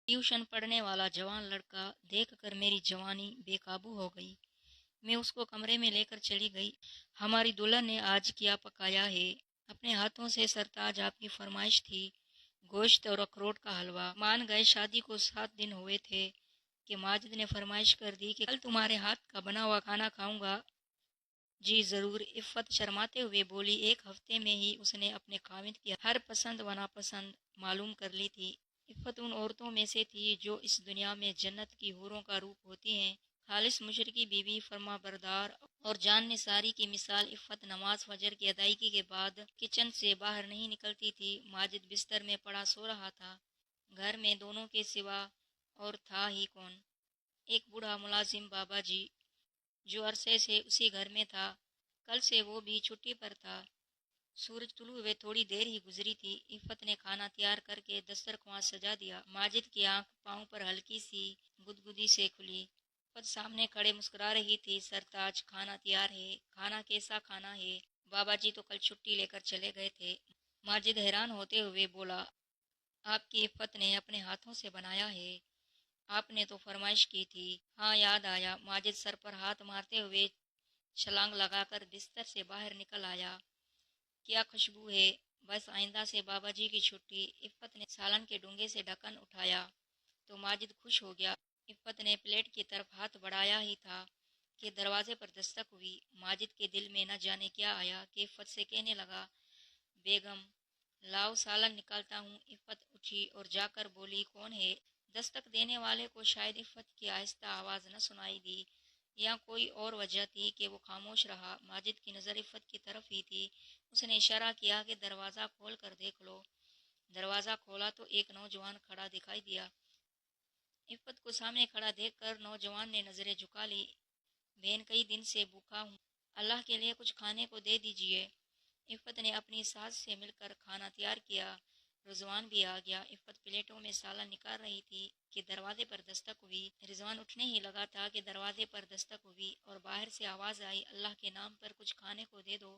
Tuition पढ़ने वाला जवान लड़का देखकर मेरी जवानी बेकाबू हो गई। मैं उसको कमरे में लेकर चली गई। हमारी दुल्हन ने आज क्या पकाया है? अपने हाथों से सरताज आपकी फरमाइश थी, गोश्त और अखरोट का हलवा। मान गए। शादी को 7 दिन हुए थे कि माजिद ने फरमाइश कर दी कि कल तुम्हारे हाथ का बना हुआ खाना खाऊंगा। जी जरूर, इफ़्फ़त शर्माते हुए बोली। 1 हफ्ते में ही उसने अपने खाविंद की हर पसंद व नापसंद मालूम कर ली थी। इफ़्फ़त उन औरतों में से थी जो इस दुनिया में जन्नत की हूरों का रूप होती हैं। खालिस मुशरिकी बीवी, फर्मा बरदार और जान निसारी की मिसाल। इफ़्फ़त नमाज फजर की अदायगी के बाद किचन से बाहर नहीं निकलती थी। माजिद बिस्तर में पड़ा सो रहा था। घर में दोनों के सिवा और था ही कौन? एक बूढ़ा मुलाजिम बाबा जी, जो अरसे से उसी घर में था। कल से वो भी छुट्टी पर था। सूरज तुलू हुए थोड़ी देर ही गुजरी थी। इफ़्फ़त ने खाना तैयार करके दस्तरख्वां सजा दिया। माजिद की आंख पाँव पर हल्की सी गुदगुदी से खुली। इफ़्फ़त सामने खड़े मुस्कुरा रही थी। सरताज, खाना तैयार है। खाना कैसा खाना है? बाबा जी तो कल छुट्टी लेकर चले गए थे। माजिद हैरान होते हुए बोला, आपकी इफ़्फ़त ने अपने हाथों से बनाया है। आपने तो फरमाइश की थी। हाँ, याद आया। माजिद सर पर हाथ मारते हुए छलांग लगाकर बिस्तर से बाहर निकल आया। क्या खुशबू है! बस आइंदा से बाबा जी की छुट्टी। इफ़्फ़त ने सालन के डूंगे से ढक्कन उठाया तो माजिद खुश हो गया। इफ़्फ़त ने प्लेट की तरफ हाथ बढ़ाया ही था कि दरवाजे पर दस्तक हुई। माजिद के दिल में न जाने क्या आया कि इफ़्फ़त से कहने लगा, बेगम लाओ सालन निकालता हूँ। इफ़्फ़त उठी और जाकर बोली, कौन है? दस्तक देने वाले को शायद इफ़्फ़त की आहिस्ता आवाज़ न सुनाई दी, या कोई और वजह थी कि वो खामोश रहा। माजिद की नज़र इफ़्फ़त की तरफ ही थी। उसने इशारा किया कि दरवाज़ा खोल कर देख लो। दरवाज़ा खोला तो एक नौजवान खड़ा दिखाई दिया। इफ़्फ़त को सामने खड़ा देखकर नौजवान ने नज़रें झुका ली। बहन, कई दिन से भूखा हूँ, अल्लाह के लिए कुछ खाने को दे दीजिए। इफ़्फ़त ने अपनी सास से मिलकर खाना तैयार किया। रिजवान भी आ गया। इफ़्फ़त प्लेटों में सालन निकाल रही थी कि दरवाजे पर दस्तक हुई। रिजवान उठने ही लगा था कि दरवाजे पर दस्तक हुई और बाहर से आवाज़ आई, अल्लाह के नाम पर कुछ खाने को दे दो।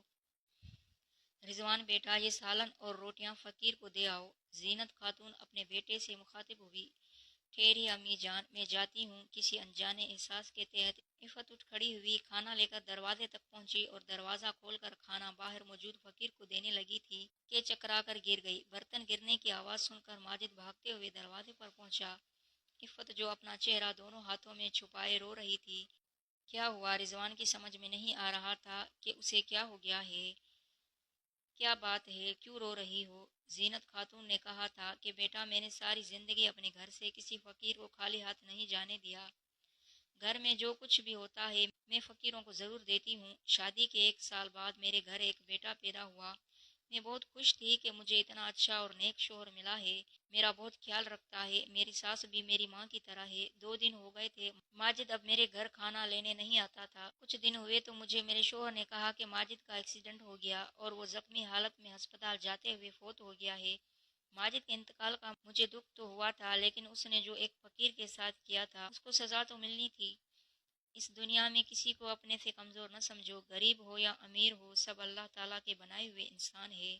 रिजवान बेटा, ये सालन और रोटियां फ़कीर को दे आओ। जीनत खातून अपने बेटे से मुखातिब हुई। ठहरी अम्मी जान, मैं जाती हूँ। किसी अनजाने एहसास के तहत इफ़्फ़त उठ खड़ी हुई, खाना लेकर दरवाजे तक पहुंची और दरवाज़ा खोलकर खाना बाहर मौजूद फ़कीर को देने लगी थी कि चकरा कर गिर गई। बर्तन गिरने की आवाज़ सुनकर माजिद भागते हुए दरवाजे पर पहुंचा। इफ़्फ़त जो अपना चेहरा दोनों हाथों में छुपाए रो रही थी। क्या हुआ? रिजवान की समझ में नहीं आ रहा था कि उसे क्या हो गया है। क्या बात है, क्यों रो रही हो? जीनत खातून ने कहा था कि बेटा, मैंने सारी जिंदगी अपने घर से किसी फकीर को खाली हाथ नहीं जाने दिया। घर में जो कुछ भी होता है मैं फकीरों को जरूर देती हूँ। शादी के 1 साल बाद मेरे घर एक बेटा पैदा हुआ। मैं बहुत खुश थी कि मुझे इतना अच्छा और नेक शोहर मिला है। मेरा बहुत ख्याल रखता है। मेरी सास भी मेरी माँ की तरह है। 2 दिन हो गए थे माजिद अब मेरे घर खाना लेने नहीं आता था। कुछ दिन हुए तो मुझे मेरे शोहर ने कहा कि माजिद का एक्सीडेंट हो गया और वो जख्मी हालत में अस्पताल जाते हुए फौत हो गया है। माजिद के इंतकाल का मुझे दुख तो हुआ था, लेकिन उसने जो एक फकीर के साथ किया था उसको सजा तो मिलनी थी। इस दुनिया में किसी को अपने से कमज़ोर न समझो। गरीब हो या अमीर हो, सब अल्लाह ताला के बनाए हुए इंसान है।